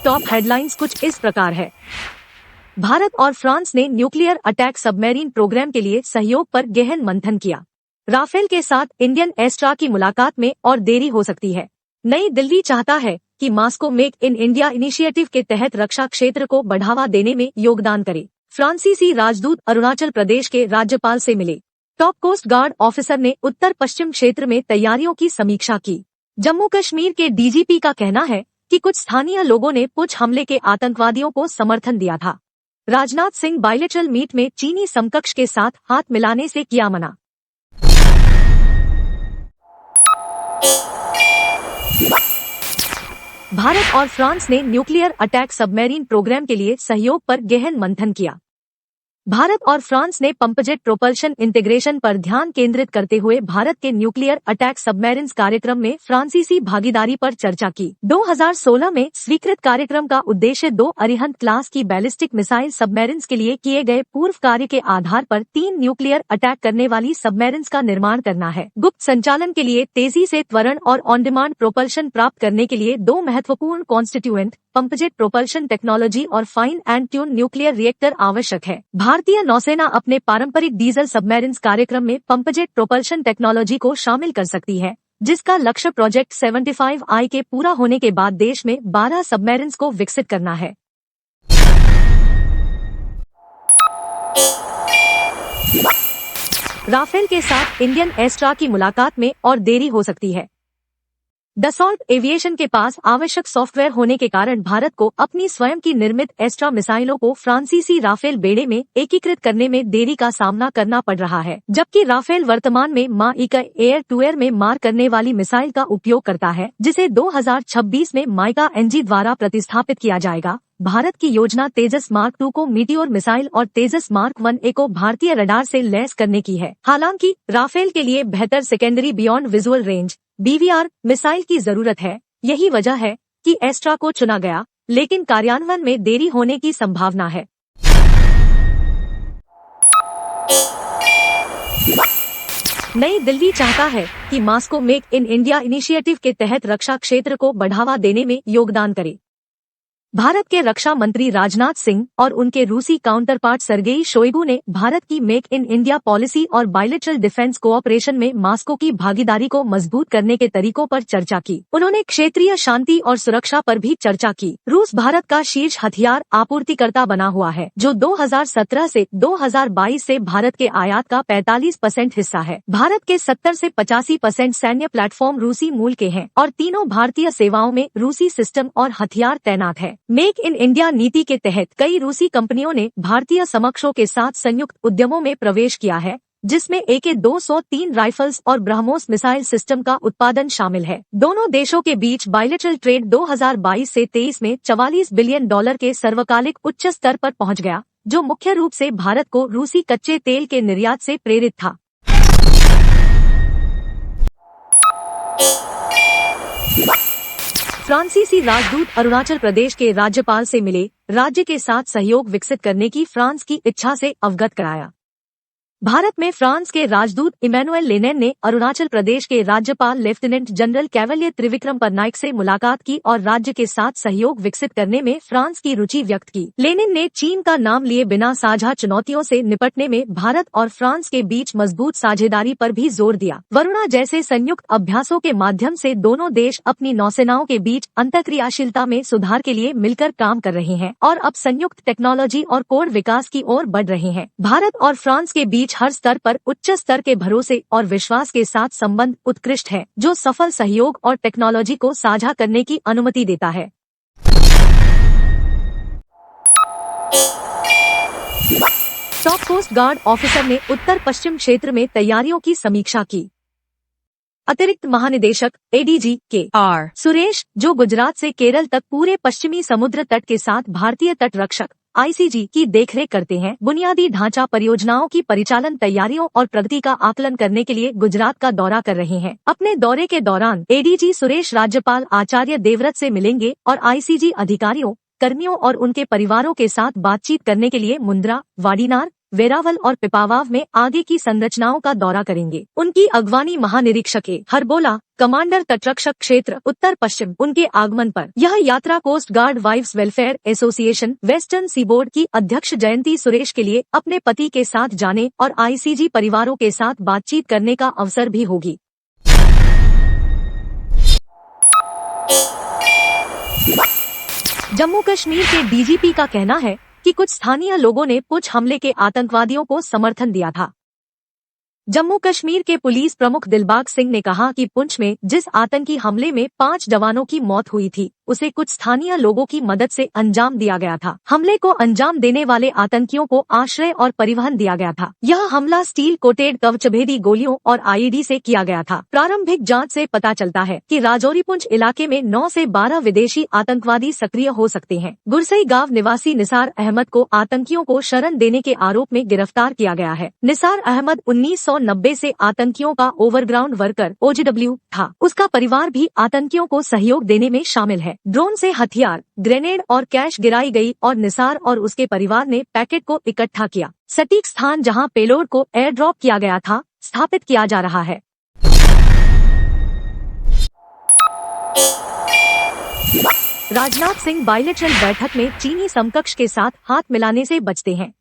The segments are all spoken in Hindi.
टॉप हेडलाइंस कुछ इस प्रकार है। भारत और फ्रांस ने न्यूक्लियर अटैक सबमरीन प्रोग्राम के लिए सहयोग पर गहन मंथन किया। राफेल के साथ इंडियन एस्ट्रा की मुलाकात में और देरी हो सकती है। नई दिल्ली चाहता है कि Moscow make in India initiative के तहत रक्षा क्षेत्र को बढ़ावा देने में योगदान करे। फ्रांसीसी राजदूत अरुणाचल प्रदेश के राज्यपाल से मिले। टॉप कोस्ट गार्ड ऑफिसर ने उत्तर पश्चिम क्षेत्र में तैयारियों की समीक्षा की। जम्मू कश्मीर के डीजीपी का कहना है कि कुछ स्थानीय लोगों ने पुंछ हमले के आतंकवादियों को समर्थन दिया था। राजनाथ सिंह बायलैटरल मीट में चीनी समकक्ष के साथ हाथ मिलाने से किया मना। भारत और फ्रांस ने न्यूक्लियर अटैक सबमरीन प्रोग्राम के लिए सहयोग पर गहन मंथन किया। भारत और फ्रांस ने पंपजेट प्रोपल्शन इंटीग्रेशन पर ध्यान केंद्रित करते हुए भारत के न्यूक्लियर अटैक सबमरीन्स कार्यक्रम में फ्रांसीसी भागीदारी पर चर्चा की। 2016 में स्वीकृत कार्यक्रम का उद्देश्य 2 अरिहंत क्लास की बैलिस्टिक मिसाइल सबमरीन्स के लिए किए गए पूर्व कार्य के आधार पर 3 न्यूक्लियर अटैक करने वाली सबमरीन्स का निर्माण करना है। गुप्त संचालन के लिए तेजी से त्वरण और ऑन डिमांड प्रोपल्शन प्राप्त करने के लिए 2 महत्वपूर्ण कॉन्स्टिट्यूएंट पंपजेट प्रोपल्शन टेक्नोलॉजी और fine and tune nuclear reactor आवश्यक है। भारतीय नौसेना अपने पारंपरिक डीजल सबमरीन्स कार्यक्रम में पंपजेट प्रोपल्शन टेक्नोलॉजी को शामिल कर सकती है, जिसका लक्ष्य प्रोजेक्ट 75I के पूरा होने के बाद देश में 12 सबमरीन्स को विकसित करना है। राफेल के साथ इंडियन एस्ट्रा की मुलाकात में और देरी हो सकती है। डसॉल्ट एविएशन के पास आवश्यक सॉफ्टवेयर होने के कारण भारत को अपनी स्वयं की निर्मित एस्ट्रा मिसाइलों को फ्रांसीसी राफेल बेड़े में एकीकृत करने में देरी का सामना करना पड़ रहा है, जबकि राफेल वर्तमान में माइका एयर टू एयर में मार करने वाली मिसाइल का उपयोग करता है, जिसे 2026 में माइका एनजी द्वारा प्रतिस्थापित किया जाएगा। भारत की योजना तेजस मार्क 2 को मीटियोर मिसाइल और तेजस मार्क 1A को भारतीय रडार से लैस करने की है। हालांकि राफेल के लिए बेहतर secondary beyond visual range BVR missile की जरूरत है। यही वजह है कि एस्ट्रा को चुना गया, लेकिन कार्यान्वयन में देरी होने की संभावना है। नई दिल्ली चाहता है कि Moscow make in India initiative के तहत रक्षा क्षेत्र को बढ़ावा देने में योगदान करे। भारत के रक्षा मंत्री राजनाथ सिंह और उनके रूसी काउंटर पार्ट सर्गेई शोइगु ने भारत की मेक इन इंडिया पॉलिसी और बायलैटरल डिफेंस कोऑपरेशन में मॉस्को की भागीदारी को मजबूत करने के तरीकों पर चर्चा की। उन्होंने क्षेत्रीय शांति और सुरक्षा पर भी चर्चा की। रूस भारत का शीर्ष हथियार आपूर्तिकर्ता बना हुआ है, जो 2017 से 2022 से भारत के आयात का 45% हिस्सा है। भारत के 70 से 85% सैन्य प्लेटफॉर्म रूसी मूल के हैं और तीनों भारतीय सेवाओं में रूसी सिस्टम और हथियार तैनात है। मेक इन इंडिया नीति के तहत कई रूसी कंपनियों ने भारतीय समकक्षों के साथ संयुक्त उद्यमों में प्रवेश किया है, जिसमें AK-203 राइफल्स और ब्रह्मोस मिसाइल सिस्टम का उत्पादन शामिल है। दोनों देशों के बीच बायलैटरल ट्रेड 2022 से 23 में $44 बिलियन के सर्वकालिक उच्च स्तर पर पहुंच गया, जो मुख्य रूप से भारत को रूसी कच्चे तेल के निर्यात से प्रेरित था। फ्रांसीसी राजदूत अरुणाचल प्रदेश के राज्यपाल से मिले। राज्य के साथ सहयोग विकसित करने की फ्रांस की इच्छा से अवगत कराया। भारत में फ्रांस के राजदूत इमैनुएल लेनेन ने अरुणाचल प्रदेश के राज्यपाल lieutenant general Cavalier Trivikram Patnaik से मुलाकात की और राज्य के साथ सहयोग विकसित करने में फ्रांस की रुचि व्यक्त की। लेनिन ने चीन का नाम लिए बिना साझा चुनौतियों से निपटने में भारत और फ्रांस के बीच मजबूत साझेदारी पर भी जोर दिया। वरुणा जैसे संयुक्त अभ्यासों के माध्यम से दोनों देश अपनी नौसेनाओं के बीच अंतःक्रियाशीलता में सुधार के लिए मिलकर काम कर रहे हैं और अब संयुक्त टेक्नोलॉजी और कोर विकास की ओर बढ़ रहे हैं। भारत और फ्रांस के बीच हर स्तर पर उच्च स्तर के भरोसे और विश्वास के साथ संबंध उत्कृष्ट है, जो सफल सहयोग और टेक्नोलॉजी को साझा करने की अनुमति देता है। टॉप कोस्ट गार्ड ऑफिसर ने उत्तर पश्चिम क्षेत्र में तैयारियों की समीक्षा की। अतिरिक्त महानिदेशक ADG KR सुरेश, जो गुजरात से केरल तक पूरे पश्चिमी समुद्र तट के साथ भारतीय तट रक्षक ICG की देखरेख करते हैं, बुनियादी ढांचा परियोजनाओं की परिचालन तैयारियों और प्रगति का आकलन करने के लिए गुजरात का दौरा कर रहे हैं। अपने दौरे के दौरान ADG सुरेश राज्यपाल आचार्य देवव्रत से मिलेंगे और ICG अधिकारियों, कर्मियों और उनके परिवारों के साथ बातचीत करने के लिए मुंद्रा, वाडीनार, वेरावल और पिपावाव में आगे की संरचनाओं का दौरा करेंगे। उनकी अगवानी महानिरीक्षक हरबोला कमांडर तटरक्षक क्षेत्र उत्तर पश्चिम उनके आगमन पर यह यात्रा coast guard wives welfare association western seaboard की अध्यक्ष जयंती सुरेश के लिए अपने पति के साथ जाने और आईसीजी परिवारों के साथ बातचीत करने का अवसर भी होगी। जम्मू कश्मीर के डीजीपी का कहना है कि कुछ स्थानीय लोगों ने पुंछ हमले के आतंकवादियों को समर्थन दिया था। जम्मू कश्मीर के पुलिस प्रमुख दिलबाग सिंह ने कहा कि पुंछ में जिस आतंकी हमले में 5 जवानों की मौत हुई थी उसे कुछ स्थानीय लोगों की मदद से अंजाम दिया गया था। हमले को अंजाम देने वाले आतंकियों को आश्रय और परिवहन दिया गया था। यह हमला स्टील कोटेड कवचभेदी गोलियों और आईईडी से किया गया था। प्रारंभिक जांच से पता चलता है कि राजौरी पुंछ इलाके में 9 से 12 विदेशी आतंकवादी सक्रिय हो सकते हैं। गुरसई गांव निवासी निसार अहमद को आतंकियों को शरण देने के आरोप में गिरफ्तार किया गया है। निसार अहमद 1990 से आतंकियों का ओवरग्राउंड वर्कर OGW था। उसका परिवार भी आतंकियों को सहयोग देने में शामिल है। ड्रोन से हथियार, ग्रेनेड और कैश गिराई गई और निसार और उसके परिवार ने पैकेट को इकट्ठा किया। सटीक स्थान जहां पेलोड को एयर ड्रॉप किया गया था स्थापित किया जा रहा है। राजनाथ सिंह बायलैटरल बैठक में चीनी समकक्ष के साथ हाथ मिलाने से बचते हैं।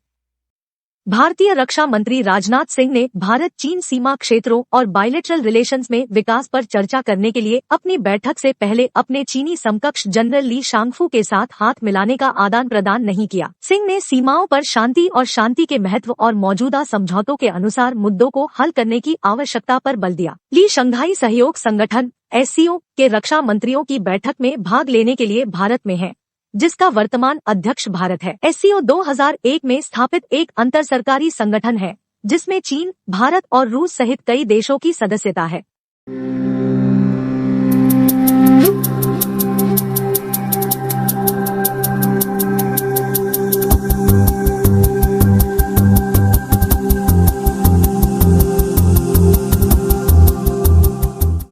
भारतीय रक्षा मंत्री राजनाथ सिंह ने भारत चीन सीमा क्षेत्रों और बायलैटरल रिलेशंस में विकास पर चर्चा करने के लिए अपनी बैठक से पहले अपने चीनी समकक्ष जनरल ली शांगफू के साथ हाथ मिलाने का आदान प्रदान नहीं किया। सिंह ने सीमाओं पर शांति और शांति के महत्व और मौजूदा समझौतों के अनुसार मुद्दों को हल करने की आवश्यकता पर बल दिया। ली शंघाई सहयोग संगठन SCO के रक्षा मंत्रियों की बैठक में भाग लेने के लिए भारत में है, जिसका वर्तमान अध्यक्ष भारत है। SCO 2001 में स्थापित एक अंतर सरकारी संगठन है जिसमें चीन, भारत और रूस सहित कई देशों की सदस्यता है।